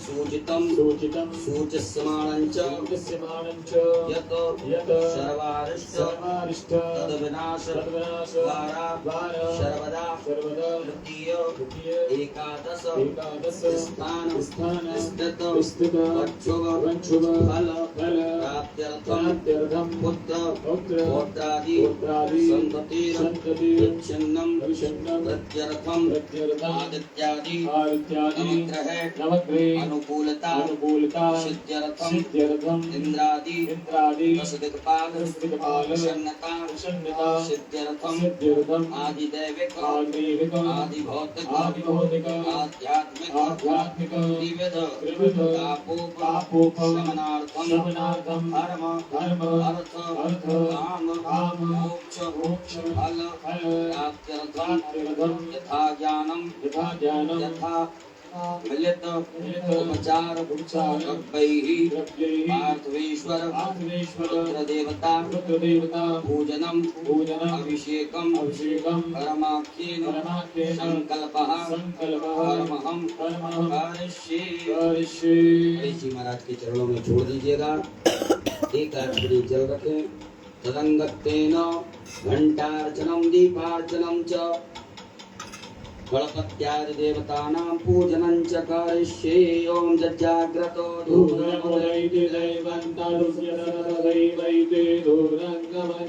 सूचितं सूच्यमानं च यत् सर्वारिष्ट तद्विनाश द्वारा सर्वदा तृतीय एकादश स्थान स्थित अक्षुभ फल प्राप्त्यर्थं पुत्र पौत्रादि संतति प्रत्यर्थम आदित्यादि नवग्रह अनुकूलता सिद्ध्यर्थम इंद्रादि दशदिक्पाल प्रसन्नता सिद्ध्यर्थम आदिदैविक आदिभौतिक आध्यात्मिक त्रिविध तापोप शमनार्थम धर्म अर्थ काम मोक्ष फल प्राप्त्यर्थम यथा ज्ञानम यथा मिलित उपचार पार्थवेश्वर रुद्रदेवता पूजनम अभिषेकम परमाख्येन संकल्पः परमहं करिष्ये। जी महाराज के चरणों में छोड़ दीजिएगा। एक आखिरी जल रखें। तदंगत्तेन घंटार्चनम दीपार्चनम च गणपत्यादि देवतानां पूजनं च करिष्ये। ओम जज्जाग्रतो धूर्णमुदैति दैवन्तारुष्यदैवैते धूर्णङ्गमं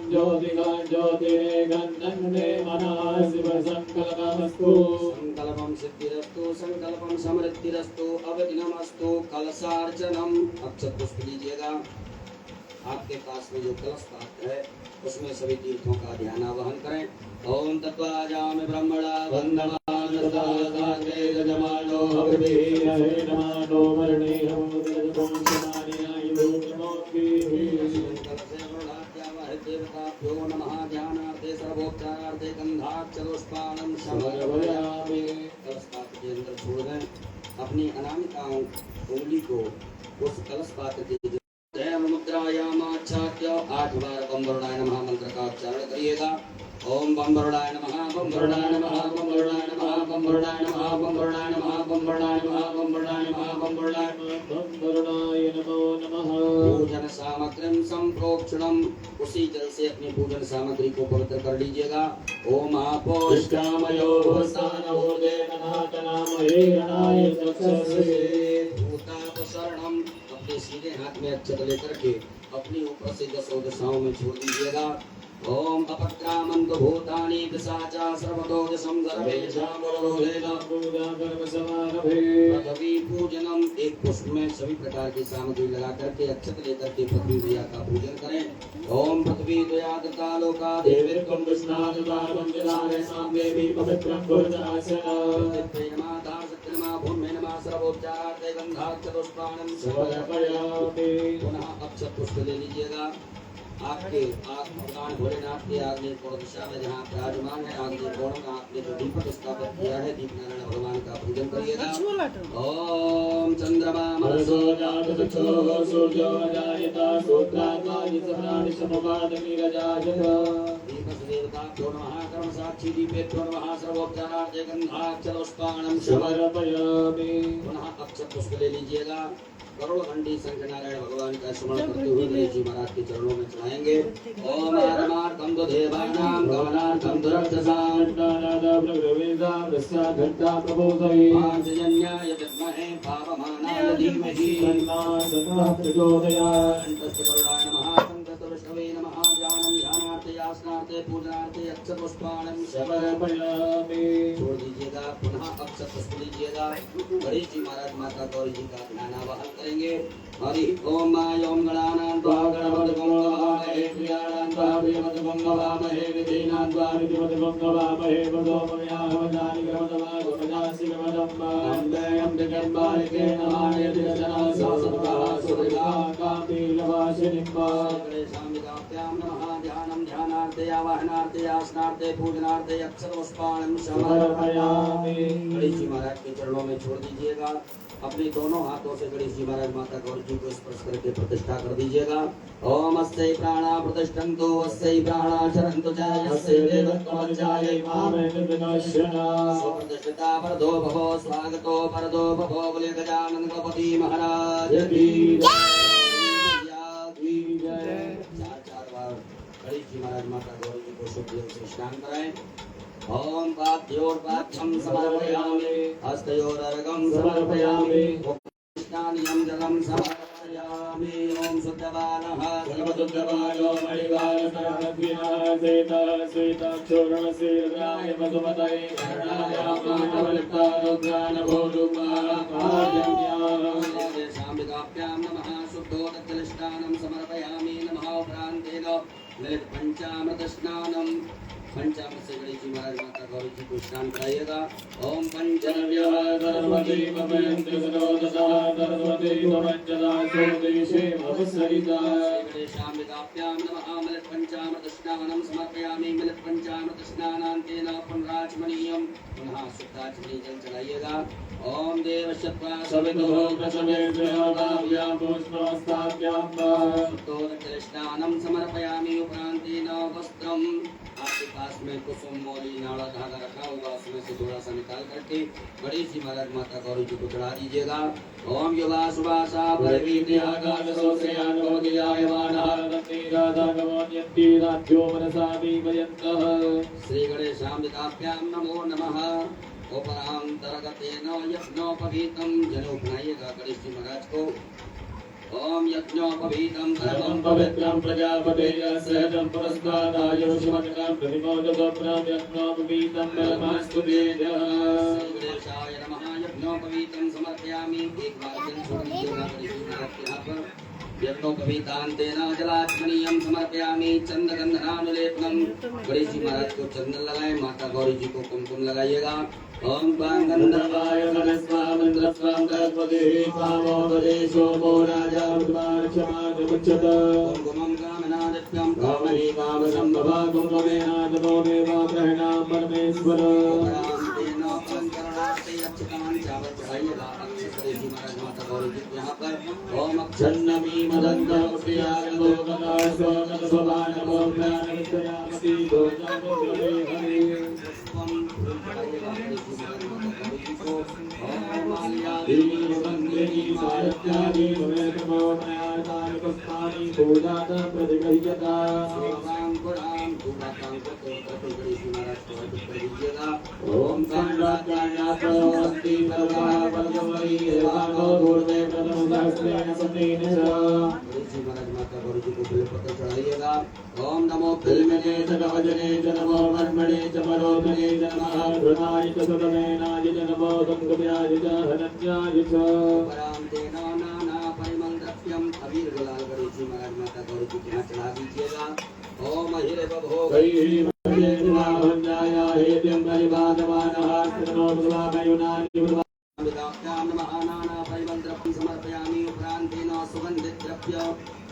ज्योतिर्गन्धन्ने मनः शिवसङ्कल्पमस्तु। संकल्पं सिद्धिरस्तु संकल्पं समृद्धिरस्तु अवदिनमस्तु। कलशार्चनम अक्षत पुष्प लीजिएगा। आपके पास में जो कलश पात्र है उसमें सभी तीर्थों का ध्यान आवाहन करें। ओम तत्वाजामि ब्रह्मणा वन्दमान सदाते जमानो अग्रवीरहे नमो वर्णेहं तदकों समानियायुधो नमोऽपि संकल्पे वरुणाद्यावहे देवताभ्यो नमः। ध्यानार्थे सर्वोपचारार्थे गन्धाक्षरोष्पाणं समर्पयामि। कलश पात्र के अंदर छोड़ दें। अपनी अनामिकाओं उंगली को उस कलश पात्र के मुद्रायामाच्छाद्य 8 बार बम वरुणाय नमः मंत्र का उच्चारण करिएगा। ओम बम वरुणाय नमः बम वरुणाय नमः बम वरुणाय नमः बम वरुणाय नमः बम वरुणाय नमः बम वरुणाय नमः बम वरुणाय नमः बम वरुणाय नमो नमः। पूजन सामग्रीं संप्रोक्षणम उसी जल से अपनी पूजन सामग्री को पवित्र कर लीजिएगा। ओम आपोष्टामयो भस्तानहोदे नमः तनामहे गणाय चक्षुषे भूतापशरणम। अपने सीधे हाथ में अक्षत लेकर के अपनी ऊपर से 10 दिशाओं में छोड़ दीजिएगा। ओम अपक्रामन्तु भूतानि पिशाचा सर्वतो दिशं सर्वेषां पृथ्वी पूजनम। एक पुष्प में सभी प्रकार की सामग्री लगा करके अक्षत लेकर के पृथ्वी मैया का पूजन करें। ओम पृथ्वी द्वयादता लोका देवीर्कं विष्णादुदारं जलारे साम्देवी पवित्रं भुजनासना सत्यनमा भूमे नमः सर्वोपचारार्थे गन्धाक्षतोष्पाणं समर्पयामि। पुनः अक्षत पुष्प ले लीजिएगा। आपके भगवान भोलेनाथ के आग्नेय कोण दिशा में जहाँ विराजमान है आग्नेय कोण में आपने जो दीपक स्थापित किया है दीप नारायण भगवान का पूजन करिएगा। ओम चंद्रमा मनसो जातचक्षो सूर्यो जायता सूत्रात्मानि सप्राणि समुपादनि रजायत। दीपक देवताभ्यो नमः कर्म साक्षी दीपेभ्यो नमः सर्वोपचारार्थे गन्धाक्षतोष्पाणं समर्पयामि। पुनः अक्षत पुष्प ले लीजिएगा। करोड़ घंटी संख्या नारायण भगवान का स्मरण करते हुए गणेश जी महाराज के चरणों में चढ़ाएंगे। ओम आरमार्थम तो देवानां गमनार्थम दुरक्षसां दानादाब्रवेदा वृषाधत्ता प्रबोधये आजन्याय विद्महे पावमानाय धीमहि तन्नो सदा प्रचोदयात्। अंतस्य करुणाय नमः संतत विष्णवे नमः। ज्ञानं ध्यानार्थे आसनार्थे पूजनार्थे अक्षत पुष्पाणं समर्पयामि। छोड़ दीजिएगा। पुनः अक्षत पुष्प लीजिएगा। गणेश जी महाराज माता गौरी जी का ध्यान आवाहन करेंगे। हरि ओम ओम गणानां त्वा गणपतिं हवामहे प्रियाणां त्वा प्रियमतिं हवामहे निधीनां त्वा निधिमतिं हवामहे वदोमयावदानि ग्रमदमा गोपजासि ग्रमदम्बा अम्बेयं दिगम्बालिके नमायति रचना सासुतः सुरगा कापीलवासिनिम्बा। गणेशाम्बिकाभ्यां नमः। ध्यानं ध्यानार्थे आवाहनार्थे आसनार्थे पूजनार्थे अक्षत पुष्पाणं समर्पयामि। गणेश जी महाराज के चरणों में छोड़ दीजिएगा। अपने दोनों हाथों से गणेश जी महाराज माता गौरी जी को स्पर्श करके प्रतिष्ठा कर दीजिएगा। ओम अस्यै प्राणा प्रतिष्ठन्तु अस्यै प्राणा चरन्तु च यस्यै देवत्वमजायै मामेन विनाशना सुप्रतिष्ठिता वरदो भवो स्वागतो वरदो भवो बोले गजानन गणपति महाराज की जय। चार बार गणेश जी महाराज माता गौरी जी को शुभ जल से स्नान कराएं। ओम पाद्योर्पाद्यं समर्पयामि हस्तयोरर्घं समर्पयामि स्नानियं जलं समर्पयामि। ओम शुद्धबालः सर्वशुद्धबालो मणिवालसर्वज्ञः श्वेताक्षोरणशीर्षाय मधुमतये कर्णाय मानवलिप्तारोग्यानभोरुपाकार्यम्याः शुद्धोदकलस्नानं समर्पयामि। नमः प्रान्तेन मिलित पंचामृतस्नानं पंचामृत से गणेश जी महाराज माता गौरी जी को स्नान कराइएगा। ओम पंचव्यः सरस्वती ममयन्ति सरोदसा सरस्वती त्वमञ्जला सोदेशे भवसरिता गणेशाम्बिकाभ्यां नमः। मिलित पंचामृत स्नानं समर्पयामि। मिलित पंचामृत स्नानान्तेन पुनराचमनीयं पुनः शुद्धाचमनी जल चलाइएगा। ओम देवशत्वा सवितुः प्रसवेभ्यः पुष्पस्ताभ्यां शुद्धोदक स्नानं समर्पयामि। उपरान्तेन वस्त्रं आपके पास में कुसुम मौली नाड़ा धागा रखा होगा उसमें से थोड़ा सा निकाल करके गणेश जी महाराज माता गौरी जी को चढ़ा दीजिएगा। ओम युवा सुभाषा श्री गणेशाम्बिकाभ्यां नमो नमः। उपरांतरगतेन यज्ञोपवीतं जनेऊ बनाइएगा गणेश जी महाराज को। ओम यज्ञोपवीतं परमं पवित्रं प्रजापतेः सहजं पुरस्तादायुष्मन्तं प्रतिमोदगोप्रां यज्ञोपवीतं परमास्तुतेजः श्री गणेशाय नमः। यज्ञोपवीतं समर्पयामि। एक बार जल छोड़ दीजिएगा गणेश जी महाराज के यहाँ पर। यज्ञोपवीतान्तेन जलाचमनीयं समर्पयामि। चंदगन्धनानुलेपनं गणेश जी महाराज को चंदन लगाएं। माता गौरी जी को कुमकुम लगाइएगा। ओम गंधर्वाय मनस्वाम गणपति कामोपदेशो मो राजा क्षमादमुच्यत कुमकुमं कामनादित्यं कामहि कामसंभवा कुमकुमेनादनो देवा ग्रहणां परमेश्वर तेन पंचरणास्ते अक्षतां चावल चढ़ाइएगा। गणेश जी महाराज माता गौरी जी यहाँ पर ओम अक्षन्नमी मदन्तं प्रियागो गणासो नमस्वानमो ज्ञानविद्यामति गोजानोदे हरि पुष्पं चढ़ाइएगा। गणेश जी महाराज माता गौरी जी को ओम माल्यादि वंदेहि सारथ्यादि वेदमो मयातानि पुष्पाणि पूजातं प्रतिगृह्यता सोमां पुरां पूजातं प्रति गणेश जी महाराज को अर्पित कर दीजिएगा। ओम संवाद्यानातो अस्ति परमः परमवरी देवानो पूर्वे प्रथम सहस्रेण सतेन गणेश जी महाराज माता गौरी जी को बेलपत्र चढ़ाइएगा। ओम नमो बिल्मने च भजने च नमो वर्मणे च मरोधने च नमः ध्रुवाय च सदमेनाय च नमो गंगव्याय च हनन्याय च परान्तेन नाना परिमल द्रव्यं अबीर गुलाल गणेश जी महाराज माता गौरी जी के यहाँ चढ़ा दीजिएगा। ओम हिरवभोगैः भंजाय हेत्यं परिवादमानः स्तनो भगवामयुनानि भगवाम्बिकाभ्यां नमः। नाना परिमल द्रव्यं समर्पयामि। उपरान्तेन सुगन्धित द्रव्य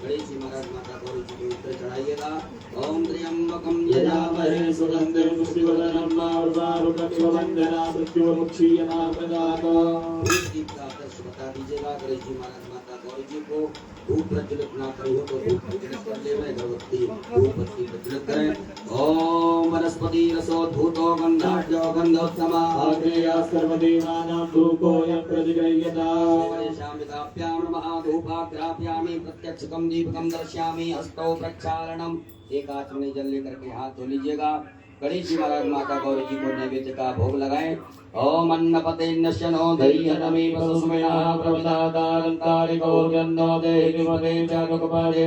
गणेश जी महाराज माता गौरी जी के ऊपर चढ़ाइएगा। ओम त्र्यंबकं यजामहे सुगन्धिं पुष्टिवर्धनं मारुतारुकमिववन्दना मृत्युर्मुक्षीयमामृतात् दीप का आदर्श बता दीजिएगा। गणेश जी महाराज माता गौरी जी को धूप प्रज्वलित ना करी हो तो धूप प्रज्वलित कर ले में अगरबत्ती धूप बत्ती प्रज्वलित करें। ओम वनस्पति रसोद्धूतो गंधाढ्यो गंधोत्तमा आग्नेया सर्वदेवानां धूपोऽयं प्रतिगृह्यता गणेशाम्बिकाभ्यां नमः। धूपाग्रापयामि प्रत्यक्षकं दीपकं दर्शयामि हस्तौ प्रक्षालनम्। एक आचमनी जल लेकर के हाथ धो लीजिएगा। गणेश जी महाराज माता गौरी जी को नैवेद्य का भोग लगाएं। ओम अन्नपते नश्यनो धैर्यतमे पशुस्मिनः प्रवदादारन्तारिको गन्नो देहिमते चारुकपादे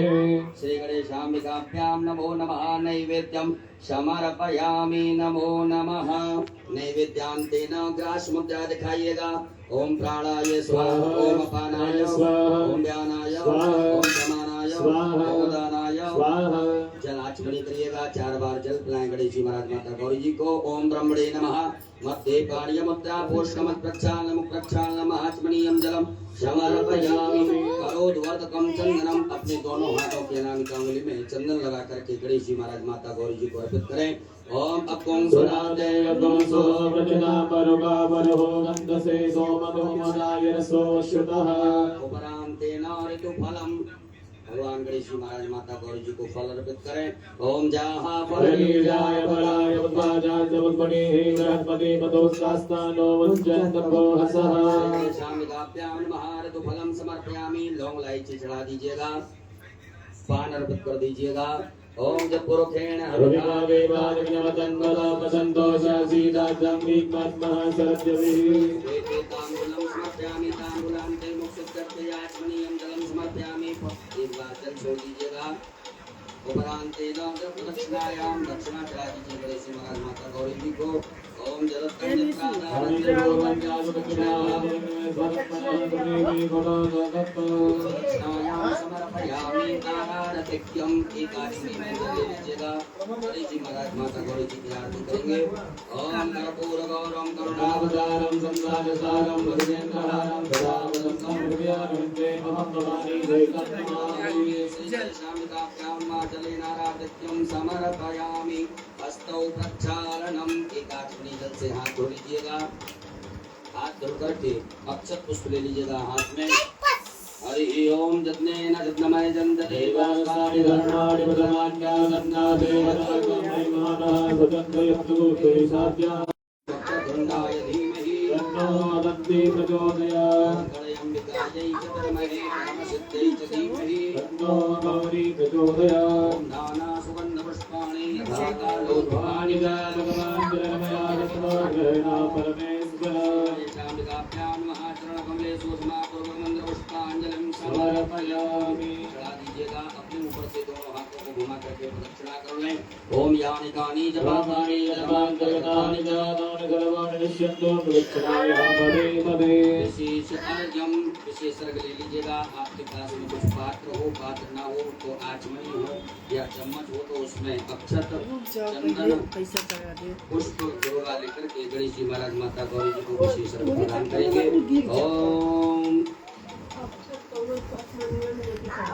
श्री गणेशाम्बिकाभ्यां नमो नमः। नैवेद्यं समर्पयामि। नमो नमः। नैवेद्यान्तेन ग्रासमुद्रा दिखाइएगा। ओम प्राणाय स्वाहा ओम अपानाय स्वाहा ओम व्यानाय स्वाहा ओम समानाय स्वाहा ओम उदानाय स्वाहा। जल आचमनी करिएगा। 4 बार जल पिलाएं गणेश जी महाराज माता गौरी जी को। ओम ब्रह्मणे नमः। मध्ये पाणियमुद्रा पोषणमत् प्रक्षालनम् आचमनीयं जलम समर्पयामि। करोद्वर्तकं चंदनम, अपने दोनों हाथों के अनामिका अंगुली में चंदन लगा करके गणेश जी महाराज माता गौरी जी को अर्पित करें। ओम अकुं सुरादे अकुंसो प्रचना परुगा परो गंधसे सोमधूमदाय रसो श्रुतः उपरांतेन ऋतु फलम। भगवान गणेश जी महाराज माता गौरी जी को फल अर्पित करें। ओम जाहा फलनीजाय फलाय उद्वाजाय जवत्मणि बृहस्पति पदोस्तास्तानो वंचन्तभो हसः। शामिकाभ्यां नमः। ऋतु फलम समर्पयामि। लौंग इलायची चढ़ा दीजिएगा, पान अर्पित कर दीजिएगा। ओम जब पुरुषेण छोड़ दीजिएगा। उपरांतेन दक्षिणायाम दक्षिणा चढ़ा दीजिए गणेश जी महाराज माता गौरी जी को। ओम समर्पयामि तारारतिक्यम। एक आदमी में ले लीजिएगा। गणेश जी महाराज माता गौरी जी की आरती करेंगे। ओम कर्पूर गौरम करुणावतारम संसारसारम भजनेन्द्रहारम सदावदं संहृदयानन्दे महं भवानी दैकन्नमामि। श्रीशामिकाभ्यां माचलेनाराधिक्यं समर्पयामि। हस्तौ प्रक्षालनम। एक आचमनी जल से हाथ धो लीजिएगा। हाथ धो करके अक्षत पुष्प ले लीजिएगा हाथ में। हरि ओम जत्नेन जत्नमय जन्त देवासानि धर्माणि प्रधान्या गन्धा देवताकमहिमानः स्वतन्त्रयस्तु तेषाद्या धुण्डाय धीमहि तन्नो दन्ति प्रचोदयात्। गणयम्बिकायै च धीमहि परमसिद्ध्यै च धीमहि तन्नो गौरी प्रचोदयात्। नाना सुगन्ध पुष्पाणि यथा कालोद्भवानि च भगवान् जलमया दत्तो ग्रहणा परमेश्वर। शाम्बिकाभ्यां नमः। चरणकमले सूक्ष्मापूर्वक मंत्र पुष्पांजलिं समर्पयामि। चढ़ा दीजिएगा। अपने ऊपर से दोनों हाथों को घुमा करके प्रदक्षिणा कर लें। ओम यानि कानि जपानि जपान्तर्गतानि च तानि सर्वाणि निश्यन्तो प्रदक्षिणायां पदे पदे। विशेष अर्घ्यम, विशेष अर्घ्य ले लीजिएगा। आपके पास में कुछ पात्र हो, पात्र ना हो तो आचमनी हो या चम्मच हो तो उसमें अक्षत चंदन पुष्प दुर्गा लेकर के गणेश जी महाराज माता गौरी जी को विशेष अर्घ्य प्रदान करेंगे। ओम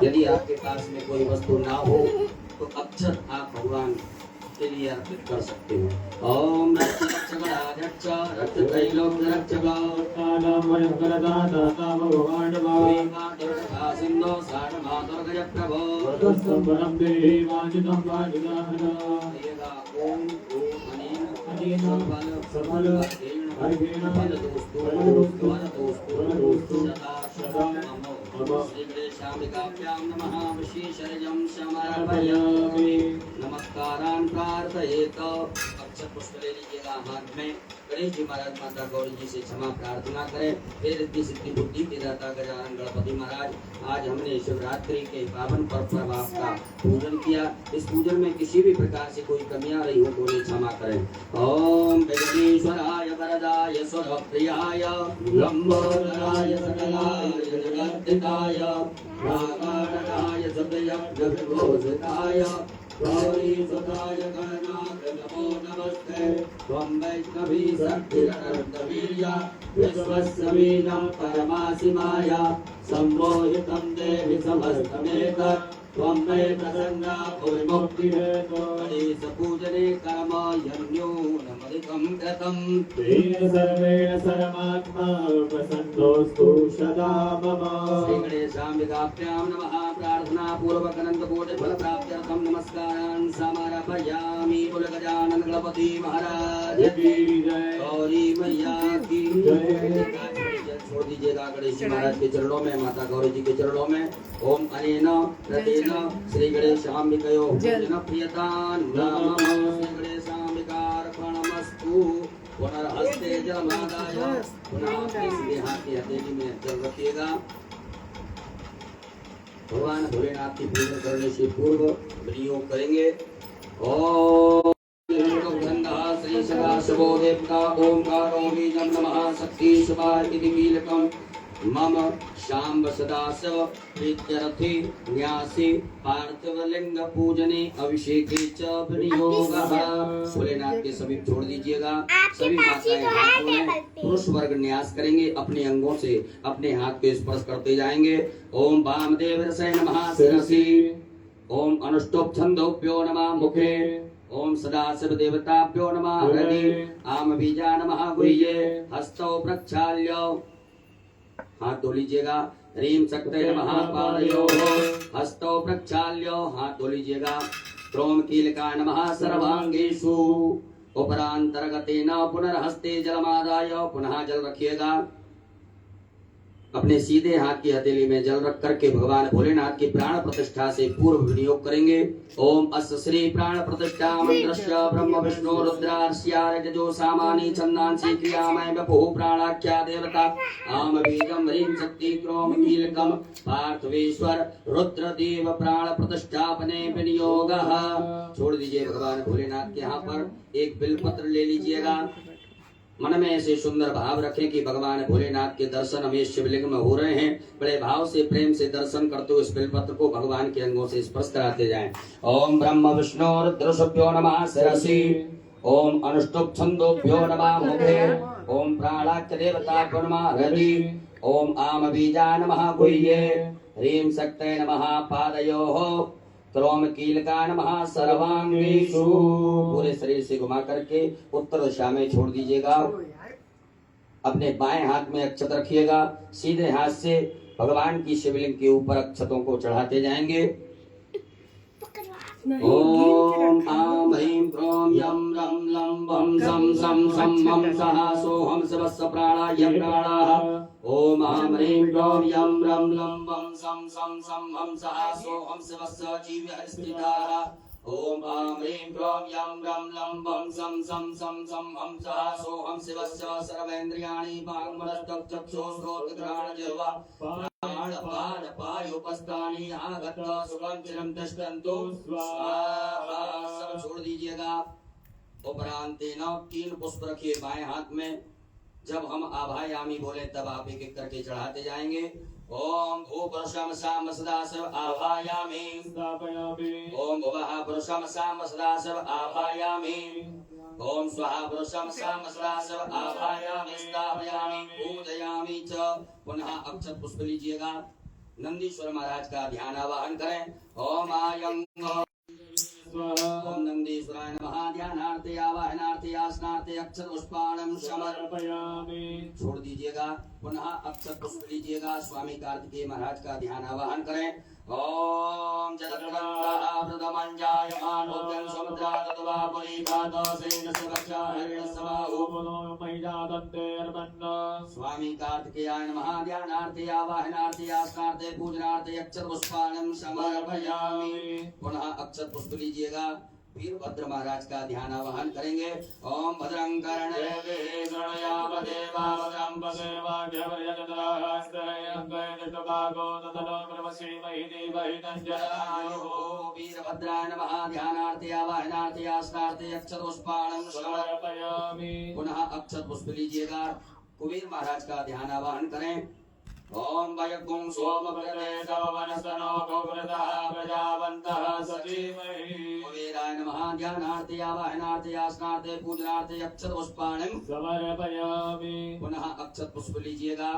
यदि आपके पास में कोई वस्तु ना हो तो अक्षत आप भगवान के लिए अर्पित कर सकते हो। ओम रक्षगणाध्यक्ष रक्षत्रैलोक्य रक्षकानां वरदाता भगवान् दुर्गा सिंधो साधमा दुर्गय प्रभो वरदस्तं देहि वाजितं वाजिदाहना। ओम अनेन सबल अर्घेण फलदोस्तु सदा नमो। श्री गणेशाम्बिकाभ्यां नमः। विशेषर्घ्यं समर्पयामि। नमस्कारान् प्रार्थयेत। अक्षत पुष्प ले लीजिएगा हाथ में। गणेश जी महाराज माता गौरी जी से क्षमा प्रार्थना करें। हे रिद्धि सिद्धि बुद्धि के दाता गजानन गणपति महाराज, आज हमने शिवरात्रि के पावन पर्व पर आपका पूजन किया। इस पूजन में किसी भी प्रकार से कोई कमियां रही हो तो क्षमा करें। ओम विघ्नेश्वराय वरदाय स्वप्रियाय लंबोदराय सकलाय जगद्धिताय प्राकारणाय सदयज्ञघोषिताय गौरी सुताय गणनाथ नमो नमस्ते। त्वं वैष्णवी शक्तिरनन्तवीर्या विश्वस्यवीनं परमासिमाया सम्मोहितं देवि समस्तमेतत् त्वं मे प्रसन्ना भुविमुक्तिहेतो। गणेशपूजने कर्म यन्यूनमधिकं कृतं तेन सर्वेण सर्वात्मा प्रसन्नोऽस्तु सदा मम। श्री गणेशाम्बिकाभ्यां नमः। प्रार्थना पूर्वक अनंत कोटि फल प्राप्त्यर्थं नमस्कारान् समर्पयामि। बोल गजानन गणपति महाराज की जय। गौरी मैया की जय। छोड़ दीजिएगा गणेश जी महाराज के चरणों में, माता गौरी जी के चरणों में। ओम अनेन रतेन श्री गणेशाम्बिकयो पूजन प्रियतां नमः। श्री गणेशाम्बिकार्पणमस्तु। पुनर्हस्ते जलमादाय पुनः अपने सीधे हाथ की हथेली में जल रखिएगा। भगवान भोलेनाथ की पूजा करने से पूर्व विनियोग करेंगे। ओम श्री सदाशिवो देवता ओंकारो बीजं नमः। शक्ति शिवाय कीलकम् मम शाम्ब सदाशिव प्रीत्यर्थी न्यासी पार्थिवलिंग पूजने अभिषेके च विनियोगः। भोलेनाथ के सभी छोड़ दीजिएगा। सभी माताएं हाथ जोड़ें। पुरुष वर्ग न्यास करेंगे, अपने अंगों से अपने हाथ पे स्पर्श करते जाएंगे। ओम वामदेव रसे नमः शिरसि, ओम अनुष्टुप छंदोभ्यो नमः मुखे, ओम सदाशिव देवताभ्यो नमः हृदि, आम बीजा नमः गुह्ये, हस्तौ प्रक्षाल्य, हाथ धो लीजिएगा। ह्रीं शक्ते नमः पादयोः, हस्तौ प्रक्षाल्य, हाथ धो लीजिएगा। क्रोम कीलका नमः सर्वांगेषु, उपरांतर्गतेन पुनर्हस्ते जलमादाय, पुनः जल रखिएगा। अपने सीधे हाथ की हथेली में जल रख करके भगवान भोलेनाथ की प्राण प्रतिष्ठा से पूर्व विनियोग करेंगे। ओम अस्य श्री प्राण प्रतिष्ठा मंत्रस्य ब्रह्म विष्णु रुद्रार्ष्यारजो सामानि छंदांसि क्रियामय बभूव प्राणाख्या देवता आम बीजम ह्रीं शक्ति क्रोम कीलकम पार्थवेश्वर रुद्रदेव प्राण प्रतिष्ठापने विनियोगः। छोड़ दीजिए भगवान भोलेनाथ के यहाँ पर एक बिलपत्र ले लीजिएगा। मन में ऐसे सुंदर भाव रखें कि भगवान भोलेनाथ के दर्शन हमें शिवलिंग में हो रहे हैं। बड़े भाव से प्रेम से दर्शन करते हुए इस बिलपत्र को भगवान के अंगों से स्पर्श कराते जाएं। ओम ब्रह्म विष्णु रुद्रशुभ्यो नमः शिरसि, ओम अनुष्टुप छंदोभ्यो नमः मुखे, ओम प्राणाख्य देवताभ्यो नमः हृदि, ओम आम बीजा नमः गुह्ये, ह्रीं शक्ते नमः पादयोः, क्रोम कीलका नमः सर्वांगेषु। पूरे शरीर से घुमा करके उत्तर दिशा में छोड़ दीजिएगा। अपने बाएं हाथ में अक्षत रखिएगा। सीधे हाथ से भगवान की शिवलिंग के ऊपर अक्षतों को चढ़ाते जाएंगे। ओम आम ह्रीं क्रोम यम रम लम वम सम सम सम हम सहा सोहम शिवस्य प्राणाय प्राणाः। ओम आम ह्रीं क्रोम यम रम लम वम सम सम सम हम सहा सोहम शिवस्य जीवः स्थिताः। ओम आम ह्रीं क्रोम यम रम लम वम सम सम सम सम हम सहा सोहम शिवस्य सर्वेन्द्रियाणि वाङ्मनश्चक्षुश्रोत्रघ्राण जिह्वा प्राणपान पायोपस्थानि आगत सुखं चिरं तिष्ठन्तु स्वाहा। सब छोड़ दीजिएगा। उपरांतेन 3 पुष्प रखिए बाएं हाथ में। जब हम आभायामी बोले तब आप एक एक करके चढ़ाते जाएंगे। ओम भूपुरुषं साम सदाशिव आभायामि स्थापयामि, ओम भुवः पुरुषं साम सदाशिव आभायामि, ओम स्वाहा पुरुषं साम सदाशिव आभायामि स्थापयामि पूजयामि च। पुनः अक्षत पुष्प लीजिएगा। नंदीश्वर महाराज का ध्यान आवाहन करें। ओम आयं ओम नंदीश्वराय नमः। ध्यानार्थे आवाहनार्थे आसनार्थे अक्षत पुष्पाणं समर्पयामि। छोड़ दीजिएगा। पुनः अक्षत पुष्प लीजिएगा। स्वामी कार्तिकेय महाराज का ध्यान आवाहन करें। ओम जगद्गंगा प्रथमंजायमानोद्यं समुद्रादत्वा पुरीपादसेन सवक्षा हरिणसवाहु मैजादन्ते अर्पन्न। स्वामी कार्तिकेयाय नमः। ध्यानार्थे आवाहनार्थे आसनार्थे पूजनार्थे अक्षत पुष्पाणं समर्पयामि। पुनः अक्षत पुष्प लीजिएगा। वीरभद्र महाराज का ध्यान आवाहन करेंगे। ओम भद्रं कर्णेभिः शृणुयाम देवा भद्रं पश्येमाभ्यवर्यजत्राः। वीरभद्राय नमः। ध्यानार्थे आवाहनार्थे आसनार्थे अक्षत पुष्पाणं समर्पयामि। पुनः अक्षत पुष्प लीजिएगा। कुबेर महाराज का ध्यान आवाहन करें। ओम वयगुं सोम प्रदेशो वनस्तनो गोव्रतः प्रजावन्तः सजीमहि। कुबेराय नमः। ध्यानार्थे आवाहनार्थे आसनार्थे पूजनार्थे अक्षत पुष्पाणं समर्पयामि। पुनः अक्षत पुष्प लीजिएगा।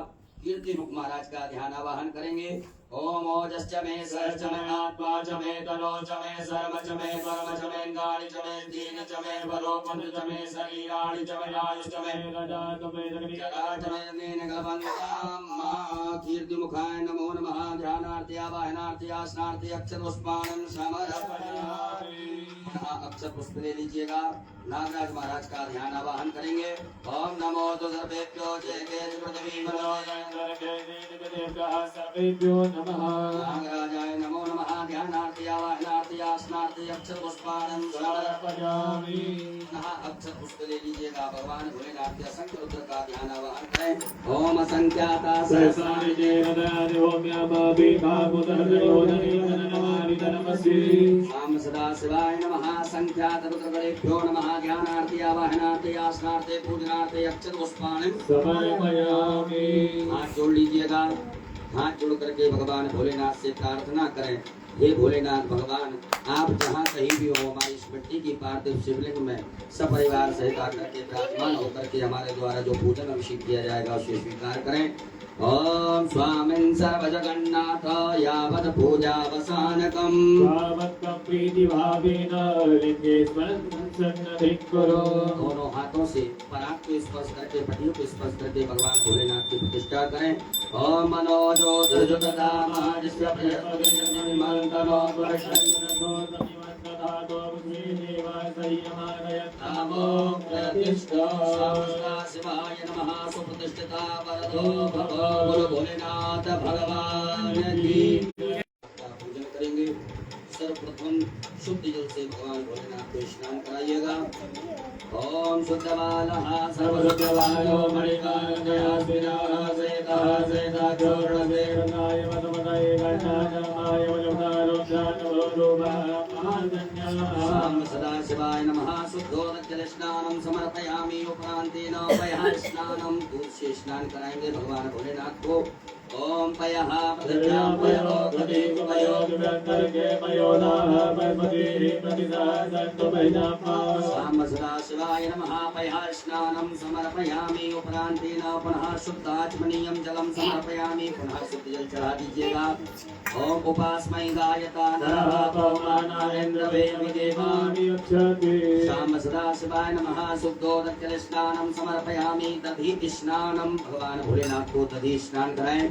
कीर्ति मुख महाराज का ध्यान आवाहन करेंगे। ओम ओजश्च मे सहश्च मे आत्मा च मे तनो च मे सर्व च मे कर्म च मे गानि च मे दीन च मे बलोपन च मे शरीराणि च मे आयुष च मे रजा च मे कीर्ति मुखाय नमो नमः। ध्यानार्थे आवाहनार्थे आसनार्थे अक्षत पुष्पाणं समर्पयामि। अक्षत पुष्प ले लीजिएगा। नागराज महाराज का ध्यान आवाहन करेंगे। ओम नमो सर्वेभ्यो जय जय पृथ्वी मनोजय सर्वेभ्यो नमः। नागराजाय नमो नमः। ध्यानार्थे आवाहनार्थे आसनार्थे अक्षत पुष्पाणं समर्पयामि। अक्षत पुष्प ले लीजिएगा। भगवान भोलेनाथ के असंख्य रुद्र का ध्यान आवाहन करें। ओम असंख्याता सहस्राणि ओम सदा शिवाय नमः। संख्यात रुद्रगणेभ्यो नमः। ध्यानार्थे आवाहनार्थे आसनार्थे पूजनार्थे अक्षत पुष्पाणं समर्पयामि। हाथ जोड़ लीजिएगा। हाथ जोड़ करके भगवान भोलेनाथ से प्रार्थना करें। हे भोलेनाथ भगवान, आप जहाँ कहीं भी हो, हमारी इस मिट्टी की पार्थिव शिवलिंग में सपरिवार सहित आकर के विराजमान होकर के हमारे द्वारा जो पूजन अभिषेक किया जाएगा उसे स्वीकार करें। ओम स्वामिन् सर्वजगन्नाथ यावत् पूजावसानकम् तावत् प्रीतिभावेन लिंगेश्वरं सन्निधिं कुरु। दोनों हाथों से पराग को स्पर्श करके पटियों को स्पर्श करके भगवान भोलेनाथ की प्रतिष्ठा करें। ओम मनोजोतिर्जुगदामः जिस्वप्रियमन्तनो वर्षन्तो तमिवन्तधातो श्रीदेवासय्यमानयतामो प्रतिष्ठा। शिवाय नमः। सुप्रतिष्ठिता वरदो भव। बोलो भोलेनाथ भगवान की। पूजन करेंगे। सर्वप्रथम शुद्ध जल से भगवान भोलेनाथ को स्नान कराइएगा। ओम शुद्धवालः सर्वशुद्धवालो मणिकार्णया स्विनासेतः सेताचूर्णसेरनाय वसवदये गणनाय वजोदारोक्षानवरोरूपामाजन्याः। सदाशिवाय नमः। शुद्धोदकजल स्नानं समर्पयामि। उपरान्तेन पयः स्नानं दूध से स्नान कराएंगे भगवान भोलेनाथ को। ओम पयः प्रतिज्ञां पयो गतिं पयो दुर्गन्धर्गे पयोदाः पद्मतीः प्रतिसादन्तु पयजापा। साम सदाशिवाय नमः। पयः स्नानं समर्पयामि। उपरान्तेन पुनः शुद्धाचमनीयं जलं समर्पयामि। पुनः शुद्ध जल चढ़ा दीजिएगा। ओम उपास्मै गायताधरः पवमानारेन्द्रवेमि देवानि उच्यते। साम सदाशिवाय नमः। शुद्धोदकजल स्नानं समर्पयामि। दधि स्नानं भगवान भोलेनाथ को दधि स्नान कराएं।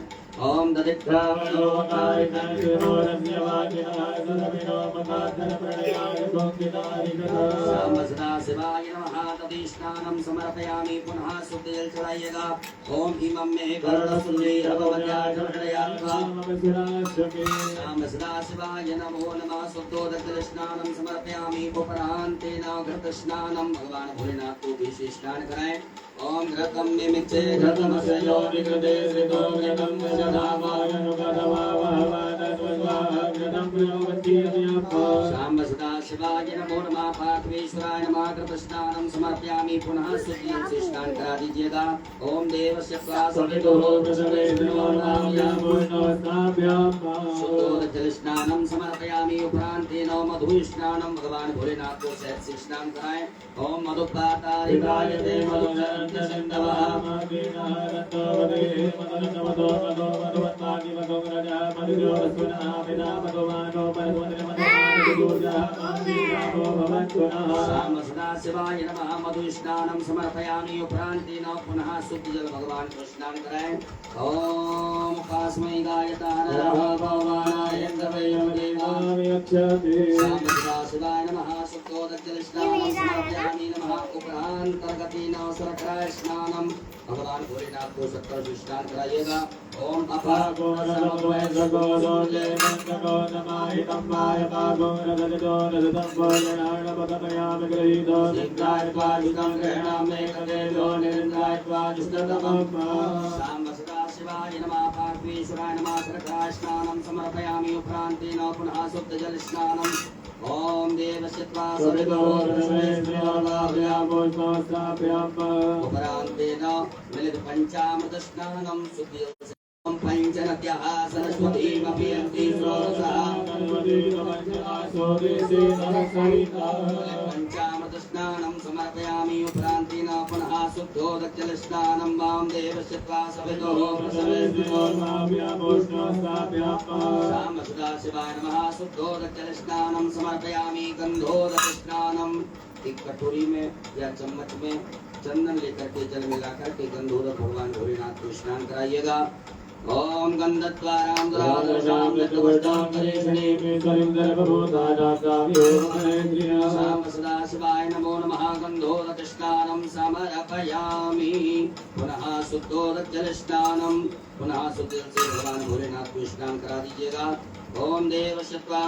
ओम दधिक्रावलोकाय शाम सदाशिवाय नमः। दधि स्नानं समर्पयामि। पुनः शुद्ध जल चढ़ाइएगा। ओम इमं मे शाम सदाशिवाय नमो नमः। शुद्धोदकजल स्नानं समर्पयामि। उपरान्तेन घृत स्नानं भगवान भोलेनाथ को भी स्नान कराएं। ओम घृतं निमित्ते घृतमस्य योनिकृते श्रितो घृतं शाम सदाशिवाय नमो नमः। पार्थवेश्वराय नमः। कृतस्नानं समर्पयामि। पुनः शुद्ध जल से स्नान करा दीजिएगा। ओम देवस्य शुद्धोदकजल स्नानं समर्पयामि। उपरान्तेन मधु स्नानं भगवान भोलेनाथ को शहद से स्नान कराएं। ओम मधुपातारिकायते मधुचरन्तसिन्धवः शाम सदाशिवाय नमः। मधु स्नानं समर्पयामि। उपरान्तेन पुनः शुद्ध जल भगवान को स्नान कराएं। ओम उपास्मै गायताधरः पवमानारेन्द्रवेमि देवानि उच्यते। शाम सदाशिवाय नमः। शुद्धोदकजल स्नानं समर्पयामि। नमः। उपरान्तर्गतेन शर्करा स्नानं भगवान भोलेनाथ को शक्कर से स्नान कराइएगा। ओम अपागो सर्वद्वैतगो दोजे मंत्रगो नमाहितम्बाय पागो रजतो रजतं भोलेनाथपतमयामि गृहीतो निन्द्राय त्वाजुतं गृह्णामि कदेतो निन्द्राय त्वाजुष्टतमम्। शाम सदाशिवाय नमः। पार्थवेश्वराय नमः। शर्करा स्नानं समर्पयामि। उपरान्तेन पुनः शुद्ध जल स्नानं। ओम देवस्य त्वा सवितो उपरान्तेन मिलित पंचामृत स्नानं शुद्ध पंचनद्यः सरस्वतीमपि अन्ति स्रोतसः पंचामृत स्नानं समर्पयामि। उपरान्तेन पुनः शुद्धोदकजल स्नानं वां देवस्य त्वा सवितुः शाम सदाशिवाय नमः। शुद्धोदकजल स्नानं समर्पयामि। गन्धोदक स्नानं एक कटोरी में या चम्मच में चंदन लेकर के जल मिलाकर के गंधोदक भगवान भोलेनाथ को स्नान कराइएगा। ओम गंधद्वारां दुरादर्शां यद्वष्टां करेशने में शाम सदाशिवाय नमो नमः। गंधोदक स्नानं समर्पयामि। पुनः शुद्धोदक जल स्नानं पुनः शुद्ध जल से भगवान भोलेनाथ को स्नान करा दीजिएगा। ओम देव शत्वा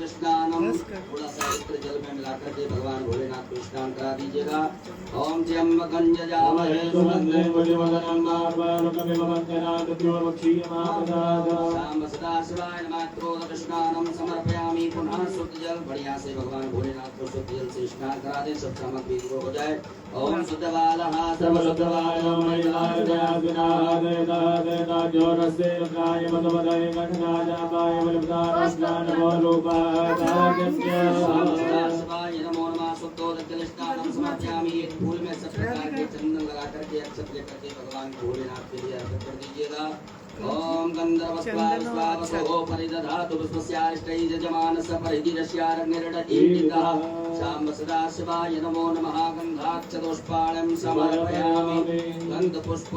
स्नानम थोड़ा सा इत्र जल में मिलाकर के भगवान भोलेनाथ को स्नान करा दीजिएगा। ओम त्र्यंबकं यजामहे शाम सदाशिवाय नमः स्नानम समर्पयामि। पुनः शुद्ध जल बढ़िया से भगवान भोलेनाथ को शुद्ध जल से स्नान करा दें, सब सामग्री दूर हो जाए। ओम शुद्धवालः सर्वशुद्धवाय नमो नमः। शुद्धोदक स्नानम समर्पयामि। एक फूल में सब प्रकार के चंदन लगा करके अक्षत लेकर के भगवान भोलेनाथ के लिए अर्पित कर दीजिएगा। ओम गंधर्वस्वावसो परिदधातु पुष्पस्यारिष्टै यजमानस्य परिधिरस्यारण्यरडीतितः शाम सदाशिवाय नमो नमः। गंधाक्षतोष्पाणं समर्पयामि। गंध पुष्प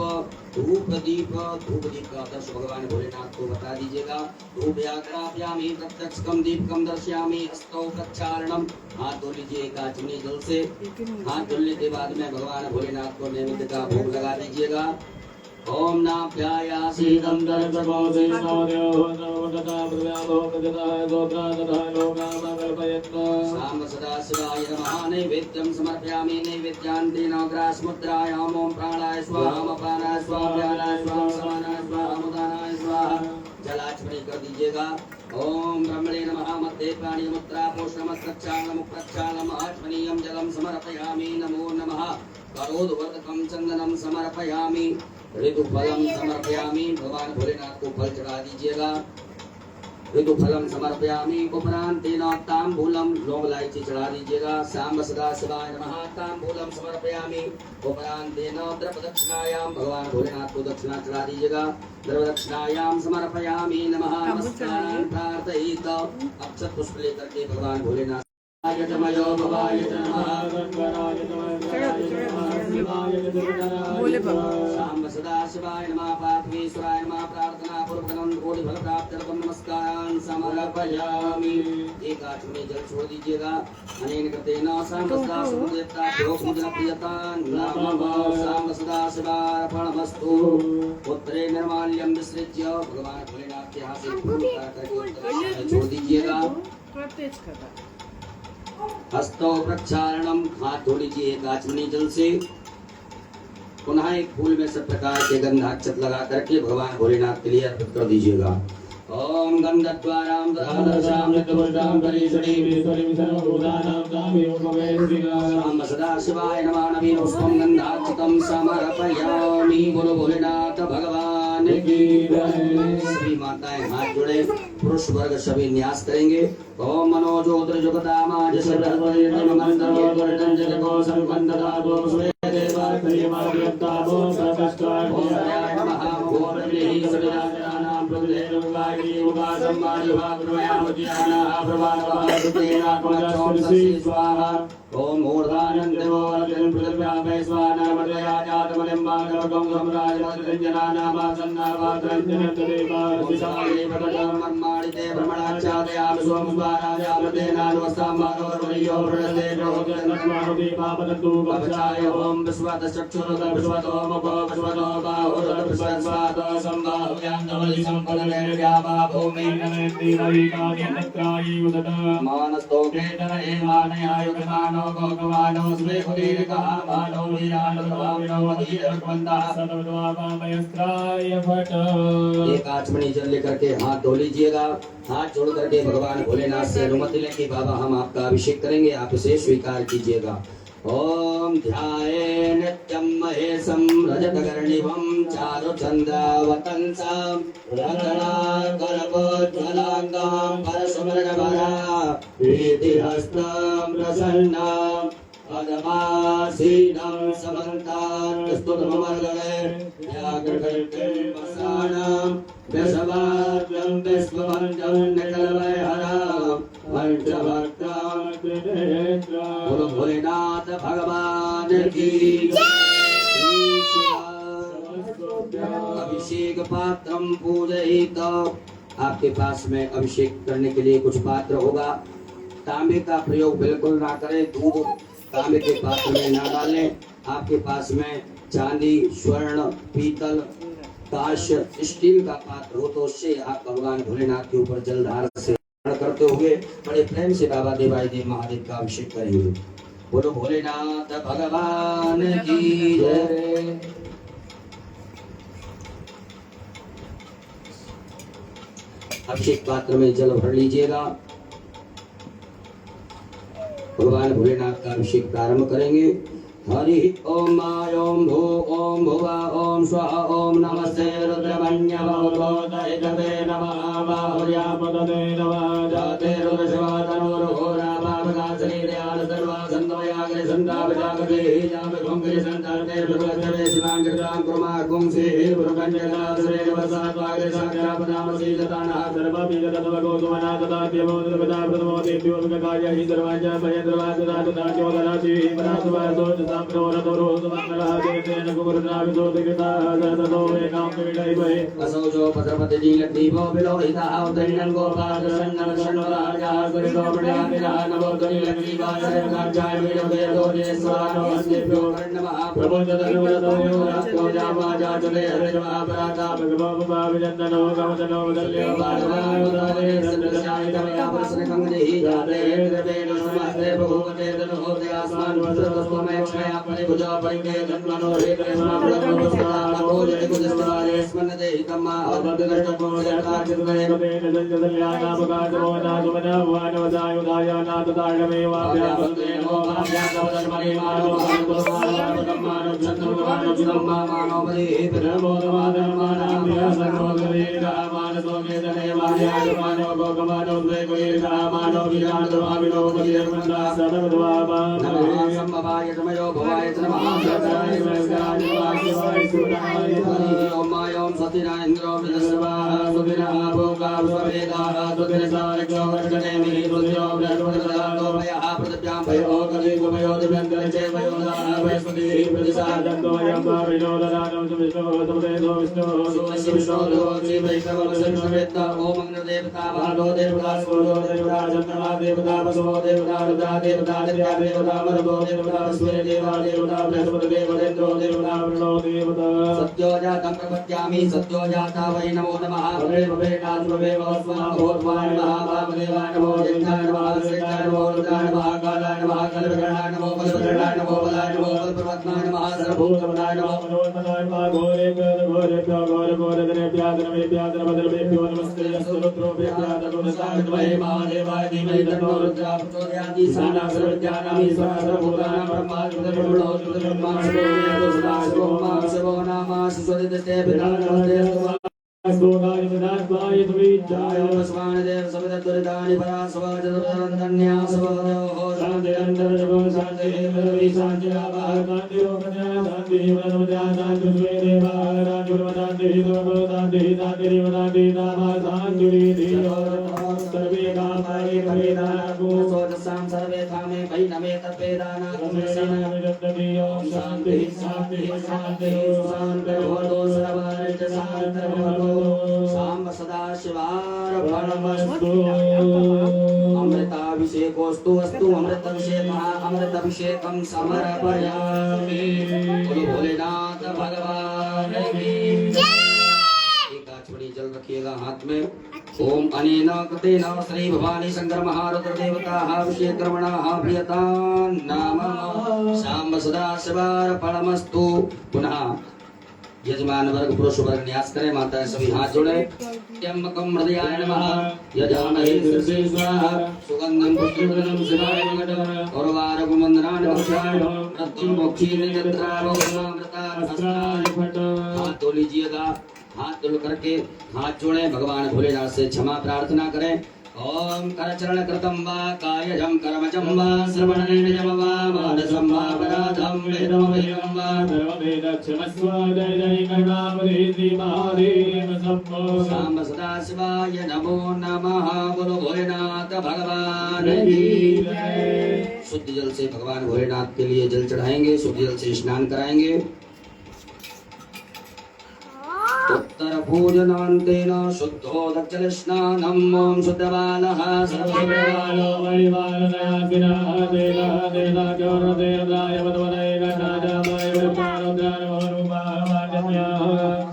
धूप दीप का आदर्श भगवान भोलेनाथ को बता दीजिएगा। धूप याग्राप्यामि प्रत्यक्षकम दीपकम दर्शयामि। हस्तौ प्रक्षालनम हाथ धो लीजिए काचनी जल से। हाथ धुलने के बाद में भगवान भोलेनाथ को नैवेद्य का भोग लगा दीजिएगा। ओम नाभ्यायासि दंदर्शकोसे शाम सदाशिवाय नमः। नैवेद्यं समर्पयामि। नैवेद्यान्ते नवग्रासमुद्रायाम् ओम प्राणाय स्वाहा अपानाय स्वाहा व्यानाय स्वाहा समानाय स्वाहा मुदानाय स्वाहा जलाचमनी कर दीजिएगा। ओम ब्रह्मणे नमः। मध्ये प्राणिमुत्रा पोषणमस्त्रक्षालम प्रक्षालम आचमनीयं जलं समर्पयामि। नमो नमः। करोदवर्धकं चंदनं समर्पयामि। ऋतुफलम समर्पयामि। भगवान भोलेनाथ को फल चढ़ा दीजिएगा। ऋतुफलम समर्पयामि। उपरांतेन तांबूलम लौंग इलायची चढ़ा दीजिएगा। शाम सदाशिवाय नमः। तांबूलम समर्पयामि। उपरांतेन द्रवदक्षिणायाम भगवान भोलेनाथ को दक्षिणा चढ़ा दीजिएगा। द्रवदक्षिणायाम समर्पयामि। नमः। नमस्कारान् प्रार्थयित अक्षत पुष्प लेकर के भगवान भोलेनाथ आयतमयो भवाय नमः। शाम सदाशिवाय नमः। पार्थेश्वराय नमः। प्रार्थना पूर्वकं कोटि फल प्राप्त्यर्थं नमस्कारान् समर्पयामि। एक आचमनी जल छोड़ दीजिएगा। अनेन कृतेन शाम सदाशिवदेवताभ्यो पूजन प्रियतां नमः। शाम सदाशिवार्पणमस्तु। पुत्रे निर्माल्यं विसृज्य भगवान भोलेनाथ के हाथ से फूल करके छोड़ दीजिएगा। हस्तौ प्रक्षालनम हाथ धो लीजिए एक आचमनी जल से। पुनः एक फूल में सब प्रकार के गंधाक्षत लगा करके भगवान भोलेनाथ के लिए अर्पित कर दीजिएगा। ओम गंधद्वारां दधादर्शां नित्यपुरुषां करीषणीं सर्वभूतानां शाम सदाशिवाय नमः। नवीन पुष्पं गंधाक्षतं समर्पयामि। बोलो भोलेनाथ भगवान की जय। सभी माताएं हाथ जोड़े, पुरुष वर्ग सभी न्यास करेंगे। ओम मनोजोत्र जुगतामाज सर्वधर्ममंडलं जगतो सर्वबंधदातो सुरे देवा प्रियमार्यतावो सर्वस्त्वाय नमः। ओम प्रियहि सदानां प्रभुदेव वागी उपासं मार्गभागमयामज्ञाना प्रभावादितेना कुलचोमसि स्वाहा। ओम ऊर्ध्वानन्दो अर्जन पृथिव्यापै स्वानामर्दया जातमलिं मागवकं सम्राजवदञ्जनानामासन्नावात्रञ्जनतदेवा दिशाये भगवं मर्माणिते ब्रह्मणाच्छादयामि सोमस्वाराजापतेनानुवस्तां मानवर्मयो वृणते प्रहोदन्नत्वाहुति पापदत्तु पवचाय। ओम विश्वतश्चक्षुरुत विश्वतोमुखो विश्वतो बाहुरुत विश्वस्वातो सम्बाहुयान्दवलि सम्पदनेर्व्यापा भूमिर्नमेति रविकार्यनत्रायि उदत मानस्तो केतन एवानयायुगमानो भगवानो स्वेकुदीर्घः मानो वीरानुभाविनो वधीरवन्तः सततवापामयस्त्राय भट। एक आचमनी जल लेकर के हाथ धो लीजिएगा। हाथ जोड़ करके भगवान भोलेनाथ से अनुमति लें कि बाबा हम आपका अभिषेक करेंगे, आप इसे स्वीकार कीजिएगा। ओम ध्याये नित्यं महेशं रजतगर्णिभं चारुचन्द्रावतंसं रत्नाकरकोज्ज्वलाङ्गं परशुमृगवरा प्रीतिहस्तं प्रसन्नं पद्मासीनं समन्तात् स्तुतमर्गणे व्याघ्रकल्पं वसानं वृषभाद्यं विश्वभञ्जं निकलवैहरं पंचभक्तं बोलो भोलेनाथ भगवान की अभिषेक पात्रम पूजयित। आपके पास में अभिषेक करने के लिए कुछ पात्र होगा। तांबे का प्रयोग बिल्कुल ना करें। दूध तांबे के पात्र में ना डालें। आपके पास में चांदी, स्वर्ण, पीतल, कांच, स्टील का पात्र हो तो उससे आप भगवान भोलेनाथ के ऊपर जलधार से करते हुए बड़े प्रेम से बाबा देवाधिदेव महादेव का अभिषेक करेंगे। बोलो भोलेनाथ भगवान की जय। अभिषेक पात्र में जल भर लीजिएगा। भगवान भोलेनाथ का अभिषेक प्रारंभ करेंगे। हरि ओम ओम भू ओम भुवा ओम स्वाहा ओम नमस्ते रुद्रमन्यवोदयितवे नमः बाहुर्यापदते नमः जाते रुद्रशिवातनोरुघोरा पापकाशरीर्याल सर्वा सन्तोयाग्रे सन्तापजागते जामे भुङ्गिरि सन्ताने भगवत्तवे शिवां कृतां कुर्मा गुंसे भुर्गण्यदासरे वसात्वाग्रे साक्षापदामसि दतानः सर्वबीजतत्वगोतमना ददात्यमोदपदा प्रथमो देव्यो विगताय हि सर्वाञ्च भयद्रवाददा ददात्योदराति परासुवासो असौजो पत्रपति जीलदीपो विलोहिता उदयन गोपाल सन्नव सन्नराजा गुरुदो प्रयामिरा नमो ध्वनिलक्ष्मीवाय सर्वकार्याय वेदो देवानो अन्येभ्यो नमः प्रबोधनवरतो राजो जावाजा चले हरे महापराता भगवान भाविजन्दनो गमदनो दल्यो बालवाय सन्दशाय तमया प्रसन्नकंगहि जाते देवेन नमस्ते भगवते तनो देवास्मान वस्त्रस्वमे क्षया परिभुजा परिके धन्वनो रे कृष्णप्रभुस्ताको जय कुजस्तारे स्मन्नते हितम्मा अवदर्शको जयकाचितवे कपेनजल्यदल्यानामकाजो नादुमनवानवदायुधाय नातदायमेवाभ्यापते नो भाव्याकवदर्मणे मानो भागवतमानो चन्द्रमानो चिदम्मा मानोमदे प्रबोधमानमानाभ्यासनोगरेगा मानसो वेदने वार्याजमानो भोगमानो द्वैगुरीगा मानो विराजमाविनो मदिर्मन्दा सदवद्वामा नमः सम्भवाय तमयो भवाय नमः सदाय वैस्याय वासुवाय सुराय ओम ओम सतिराय इंद्रो विदस्वा सुविरा भोगा स्ववेदाः सुदिनसारक्षो वर्गणे मिहि दुर्यो ब्रह्मददातो भयः प्रत्यभ्यां भयो कलिगुमयो दिव्यन्तरिक्षे भयो दाः वैस्पति प्रतिसादन्तो यं विनोददानं विष्णो तमदेतो विष्णो सोऽस्य विष्णो श्री वैष्णवसंवेत्त ओम अग्निदेवता बालो देवता सूर्यो देवता चन्द्रमा देवता वसो देवता रुद्रा देवता दिव्या देवता मरुतो देवता सूर्य देवा देवता बृहस्पति देवतेन्द्रो देवता वरुणो देवता सत्यो जातं प्रपद्यामि सत्यो जाता वै नमो नमः भवे भवे नाद्भवे भवस्वाहा भूर्वाय नमः वामदेवाय नमो जयन्ताय नमः श्रेष्ठाय नमो रुद्राय नमः कालाय नमः कल्पकरणाय नमो बलभद्राय नमो बलाय नमो बलप्रपद्माय नमः सर्वभूतमनाय नमः मनोन्मनाय नमः घोरेभ्यो घोरेभ्यो नमस्ते अस्तु रुद्रोभ्यः तदनुसारमहे महादेवाय धीमहि तन्नो रुद्रः प्रचोदयात् ईशानः सर्वज्ञानाम् ईश्वरः सर्वभूतानां शिवो नाम सुस्वदिते पितानमस्ते स्तोत्राय विदात्वाय तुविज्जाय स्वानदेव सविदुरितानि परासवाच दुर्धन्यासवो शान्ति अन्तर्जगो शान्ति रवि शान्ति आवाह शान्ति रोगजा शान्ति वनमजा शान्ति स्वेदेवा राजुर्वदान्ति दुर्गोदान्ति दातिरिवदान्ति नामा शान्तिरि धीयो सर्वे कामाय कवेदानागो सोजसां सर्वे कामे भैनमे तद्वेदाना तमेन विदत्तदियो शान्ति शान्ति शान्ति शान्तिर्भवतो सर्वनित्य शान्तिर्भवतो साम्ब सदा शिवार्पणमस्तु अमृताभिषेकोस्तु अस्तु अमृताभिषेकः अमृताभिषेकं समर्पयामि भोलेनाथ भगवान की जय। एक आचमनी जल रखिएगा हाथ में। ओम अनेन कृतेन श्री भवानी शंकर महारुद्र देवताः अभिषेकर्मणः प्रियतां नमः साम्ब सदा शिवार्पणमस्तु। पुनः यजमान वर्ग पुरुष वर्ग न्यास करें। माता सभी हाथ जोड़े। त्र्यंबकं हृदयाय नमः यजामहे शिरसे स्वाहा सुगंधं पुष्टिवर्धनं शिवाय मंगलम् उर्वारुकं वन्दनानि भक्ष्यामि मृत्युं मोक्षीं यत्रामृतामृतास्त्राय फट। हाथ धो लीजिएगा। हाथ धुल करके हाथ जोड़े। भगवान भोलेनाथ से क्षमा प्रार्थना करें। ओम करचरण कृतं वा कायजं कर्मजं वा श्रवणनेनजं वा मानसं वा पराधं वेदमवेदं वा सर्ववेद क्षमस्व जय जय करुणावधे श्री महादेव शंभो साम्ब सदा शिवाय नमो नमः। बोलो भोलेनाथ भगवान की जय। शुद्ध जल से भगवान भोलेनाथ के लिए जल चढ़ाएंगे। शुद्ध जल से स्नान कराएंगे। उत्तर पूजनान्तेन शुद्धोदकजल स्नानम् ॐ शुद्धबालः सर्वबालो वैवालनागिनः देवः देवाज्योतिर्देवराय वदवदय राजामय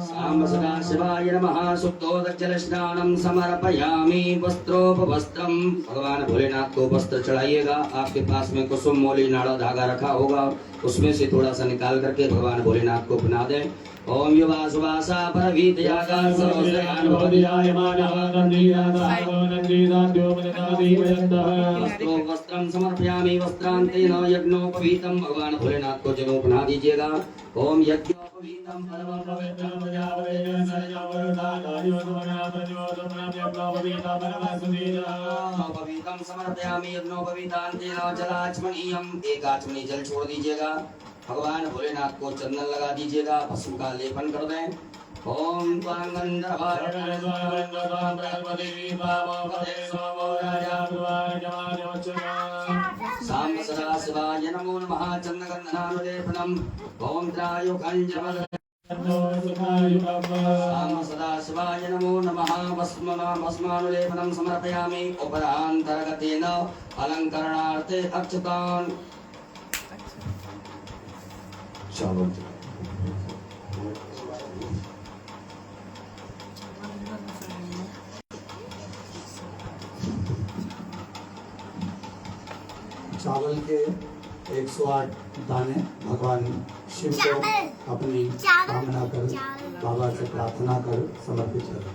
साम्ब सदाशिवाय नमः शुद्धोदकजल स्नानं समर्पयामि वस्त्रोपवस्त्रम भगवान भोलेनाथ को वस्त्र चढ़ाइएगा। आपके पास में कुसुम मोली नाड़ा धागा रखा होगा, उसमें से थोड़ा सा निकाल करके भगवान भोलेनाथ को पहना दें। ओम युवा सुवासा परवीत यागान सर्वस्यान भवदियाय मानः नंदीदाता नंदीदात्यो मननादि वयन्तः वस्त्रो वस्त्रं समर्पयामि वस्त्रान्तेन यज्ञोपवीतम भगवान भोलेनाथ को जनेऊ पहना दीजिएगा। ओम यज्ञोपवीतम परमं पवित्रं प्रजापतेन सर्ववरदातायो समना प्रचोदनं यज्ञोपवीतं परमसुदीर्घं समर्पयामि यज्ञोपवीतान्तेन जलाचमनीयम् एक आचमनी जल छोड़ दीजिएगा। भगवान भोलेनाथ को चंदन लगा दीजिएगा, भस्म का लेपन कर दें। ओम साम्ब सदाशिवाय नमो नमः चंदनगंधनानुलेपनम् ओम त्रायुखंजवद साम्ब सदाशिवाय नमो नमः भस्मानुलेपनं समर्पयामि उपरान्तर्गतेन अलंकरणार्थे अक्षतान् चावल के 108 दाने भगवान शिव को अपनी कामना कर बाबा से प्रार्थना कर समर्पित करें।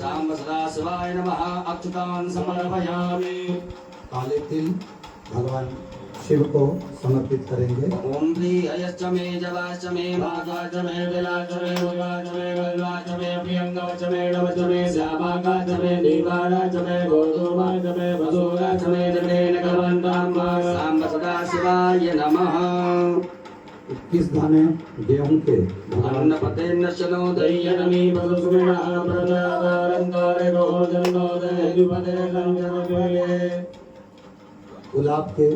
साम्ब सदाशिवाय नमः अक्षतान् समर्पयामि। काले तिल भगवान शिव को समर्पित करेंगे। ओम प्रियश्च मे जवाश्च मे भागाश्च मे विलाश्च मे भुगाश्च मे गल्वाश्च मे प्रियंगाश्च मे नवश्च मे श्यामाकाश्च मे दीवाराश्च मे गोधूमाश्च मे वसुराश्च मे जनेन कवन्तां साम्ब सदाशिवाय नमः। 21 दाने गेहूं के अन्नपतेर्नशनो दय्यनमी वसुसुमिणः प्रजावारन्तारे गोजन्नो दय्युपते संजनवे। गुलाब के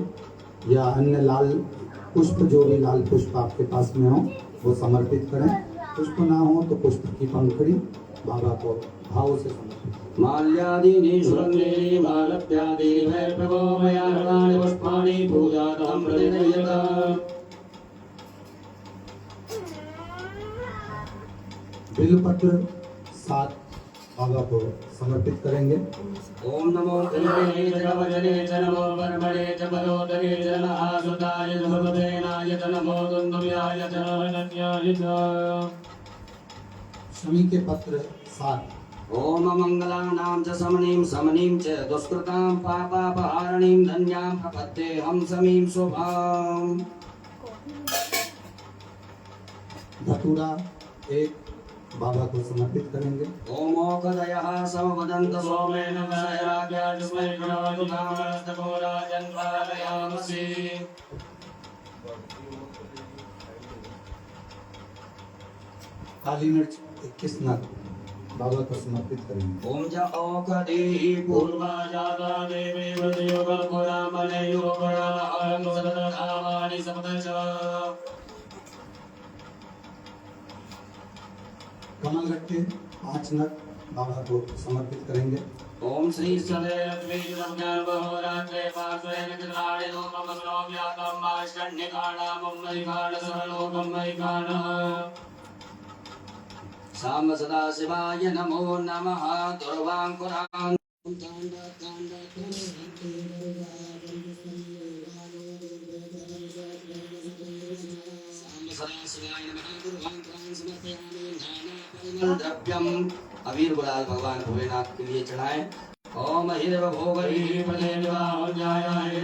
या अन्य लाल पुष्प, जो भी लाल पुष्प आपके पास में हो वो समर्पित करें। पुष्प ना हो तो पुष्प की पंखुड़ी बाबा को भाव से समर्पित। माल्यादीनि सुगन्धीनि मालत्यादीनि मे प्रभो मया हृतानि पुष्पाणि पूजार्थं प्रतिगृह्यता। बिल्वपत्र 7 बाबा को समर्पित करेंगे। ओम नमो देवाय जगवजने च नमो वर्मणे च बलोदरे च नमः सुताय च सर्वदेनाय च नमो दुन्दुभ्याय च नन्याय च। शमी के पत्र 7 ओम मंगलानां च समनीं समनीं च दुष्कृतां पापापहारणीं धन्यां प्रपद्येऽहं समीं शुभाम्। धतूरा 1 बाबा को समर्पित करेंगे। ओमोकदयः समवदन्त सोमेन वैराग्यास्मै गणवन्तकामस्तकोराजन्वालयामसि। काली मिर्च 21 नग बाबा को समर्पित करेंगे। ओम ज औकदी पूर्वा जाता देवी वदयोगपुरामने योगराहं सदनामानि समदश। कमल गट्टे 5 नग बाबा को समर्पित करेंगे। ओम श्री सदैवज्ञानबहोरात्रे पार्श्वेन चित्राणि लोकं मनोव्यातं माष्टन्यकाणामुम्मयिकाण सर्वलोकमयिकाण। साम्ब सदाशिवाय नमो नमः दुर्वाङ्कुरान् द्रव्यम अबीर गुलाल भगवान भोलेनाथ के लिए चढ़ाएं। ओम हिरव भोगरी पदे निवाहयाय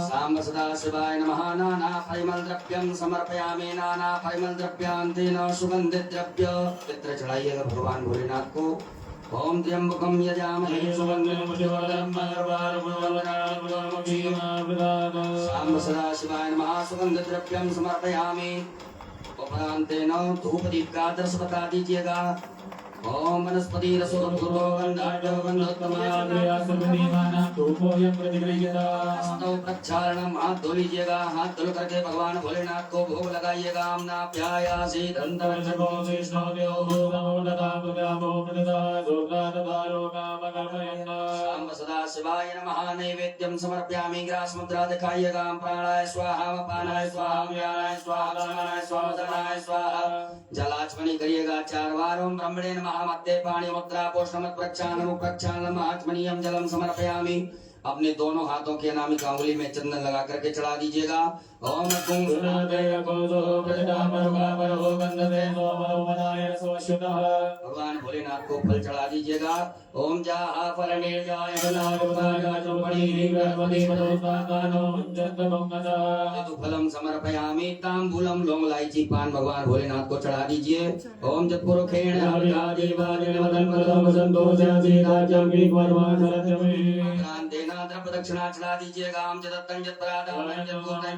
साम्ब सदाशिवाय नमः। नाना परिमल द्रव्यम समर्पयामि नाना परिमल द्रव्यान्तेन सुगन्धित द्रव्य पित्र चढ़ाइएगा भगवान भोलेनाथ को। ओम त्र्यंबकं यजामहे सुगन्धिं पुष्टिवर्धनं साम्ब सदाशिवाय नमः। सुगंध द्रव्यम समर्पयामि। उपरान्तेन धूप दीप का आदर्श बता दीजिएगा। ओम वनस्पति रसोपूर्वो गन्धाढ्यो गन्धोत्तमास्तौ प्रक्षालनम हाथ धो लीजिएगा। हाथ धुल करके भगवान भोलेनाथ को भोग लगाइएगा। आमना प्यायासी दंतवज्रको शाम सदा शिवाय नमः। नैवेद्यम समर्पयामि। ग्रास मुद्रा दिखाइएगा। प्राणाय स्वाहा अपानाय स्वाहा व्यानाय स्वाहा समानाय स्वाहा समानाय स्वाहा। जलाचमनी करिएगा 4 बार। ओम ब्रह्मणे नमः। मध्य पाणी मुद्रा पोषणमत प्रक्षालनम प्रक्षालनम आत्मनियम जलम समर्पयामि। अपने दोनों हाथों की अनामिका उंगली में चंदन लगा करके चढ़ा दीजिएगा। ओम भगवान भोलेनाथ को फल चढ़ा दीजिएगा। ओम जाहा फल निर्जाय फलम समर्पयामि। तांबूलम लौंग इलायची पान भगवान भोलेनाथ को चढ़ा दीजिए। ओम जत्पुरुखेण देना द्रव्य दक्षिणा चढ़ा दीजिएगा। ओम जदत्तं जत्परादानं जत्पूर्णं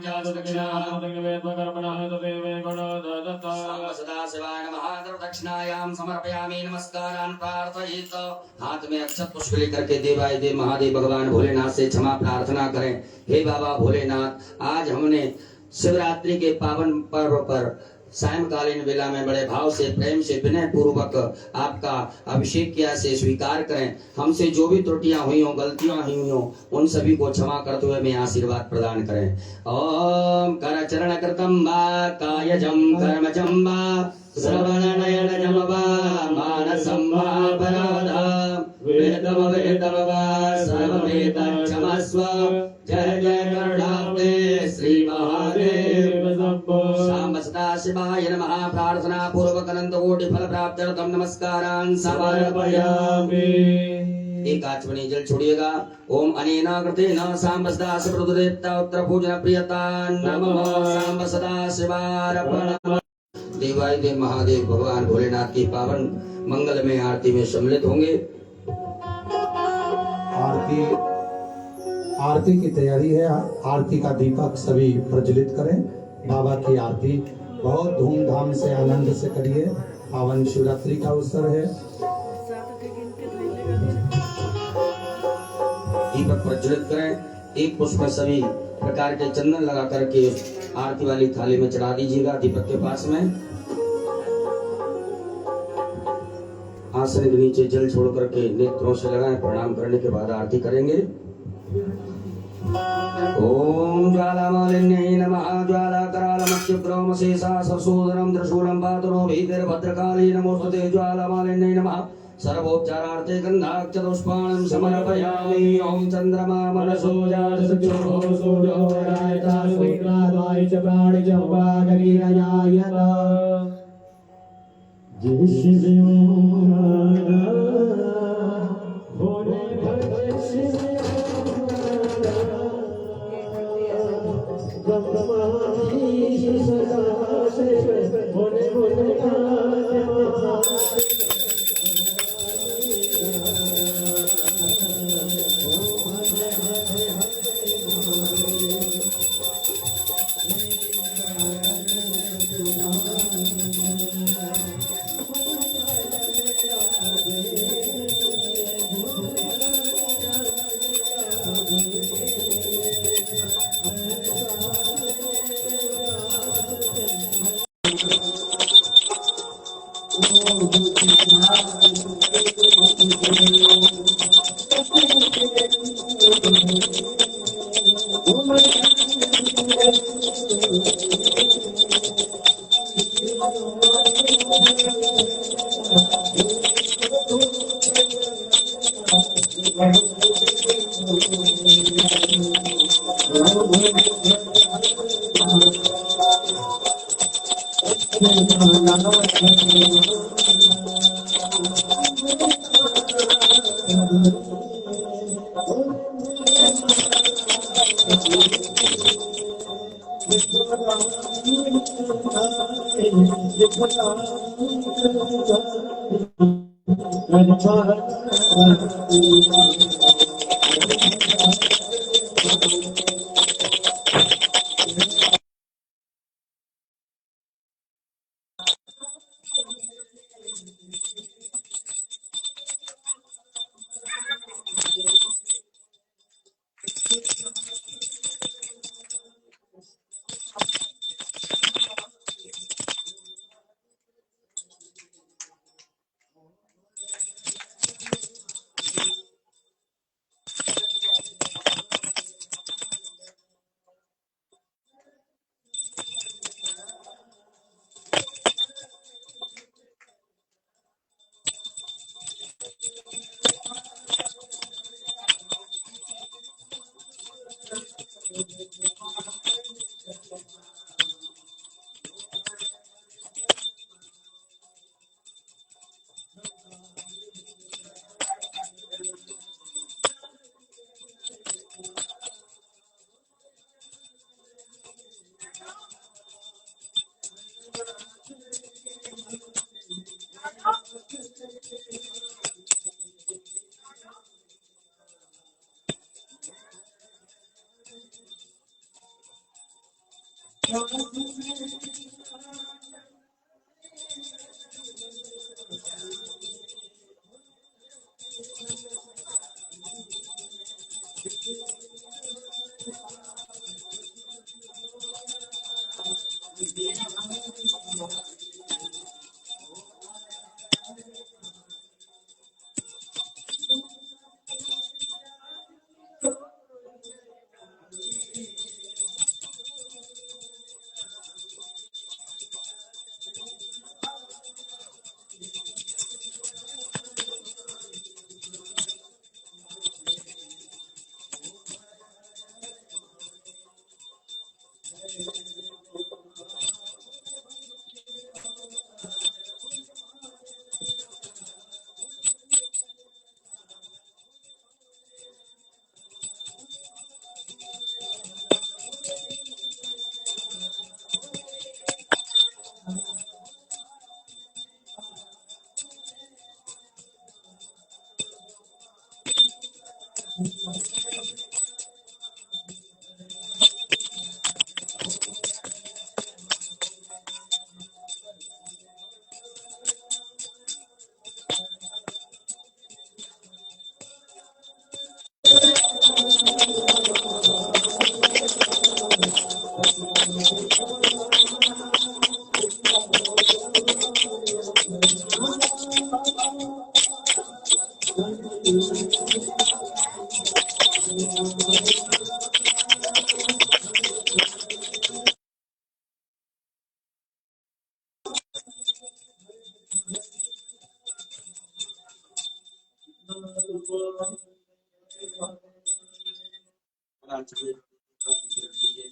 सदा शिवाय नमः। द्रव्य दक्षिणायाम समर्पयामि। नमस्कारान् प्रार्थयेत। हाथ में अक्षत पुष्प लेकर के देवाय देव महादेव भगवान भोलेनाथ से क्षमा प्रार्थना करें। हे बाबा भोलेनाथ, आज हमने शिवरात्रि के पावन पर्व पर सायंकालीन वेला में बड़े भाव से प्रेम से विनय पूर्वक आपका अभिषेक किया से स्वीकार करें। हमसे जो भी त्रुटियां हुई हो, गलतियां हुई हो, उन सभी को क्षमा करते हुए मैं आशीर्वाद प्रदान करें। ओम कर चरण कृतम वा कायजम कर्मजम वा श्रवण नयनजम वा मानसम वा अपराधा वेदम वेदम वा सर्ववेद क्षमस्व। जय जय करुणाब्दे श्री महादेव शाम सदा शिवाय नमः। प्रार्थना पूर्वक अनंत कोटि फल प्राप्त्यर्थम नमस्कारान् समर्पयामि। एक आचमनी जल छोड़िएगा। ओम अनेना कृतेन सांब सदा शिवरुद्रदेवता उत्तर पूजन प्रियता नमः। सांब सदा शिवार्पणम्। देवाय देव महादेव भगवान भोलेनाथ की पावन मंगलमय आरती में सम्मिलित होंगे। आरती की तैयारी है। आरती का दीपक सभी प्रज्वलित करें। बाबा की आरती बहुत धूमधाम से आनंद से करिए। पावन शिवरात्रि का अवसर है। दीपक प्रज्वलित करें। एक पुष्प सभी प्रकार के चंदन लगा करके आरती वाली थाली में चढ़ा दीजिएगा। दीपक के पास में आसन के नीचे जल छोड़ करके नेत्रों से लगाएं। प्रणाम करने के बाद आरती करेंगे। ओम ज्वालामालिन्यै नमः। ज्वालाकरालमत्युग्रमशेषा सरसूदरं त्रिशूलं पातुरो भीतिर्भद्रकाली नमोस्तुते। ज्वालामालिन्यै नमः। सर्वोपचारार्थे गन्धाक्षतपुष्पाणं समर्पयामि। ओम चंद्रमा मनसो जातसुजो सूर्यो रायता सुविग्रादाय च प्राणिजम्बागरीरयायत। जय शिव भोले भोले शिव भोले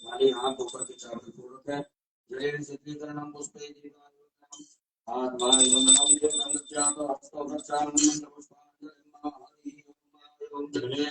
वाले हाथ ऊपर के चारों पूर्वक है जलेन सिद्धीकरणम पुष्पे दीवारों आत्मा वंदनम देवम जातो अस्तो प्रचारम पुष्पांजलिर्मा हरि ओम जले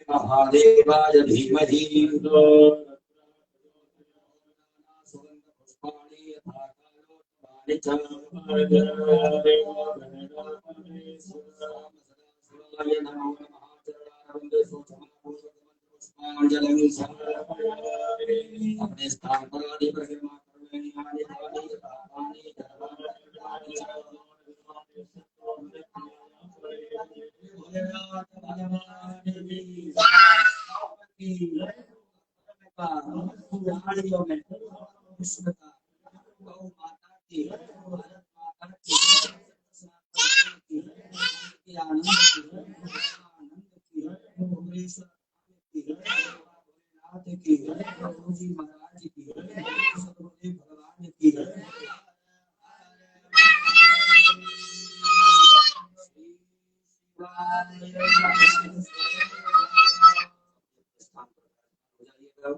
महादेवाय धीमहि अपने स्थान पर आदि परिक्रमा करने आने वाली महाराज की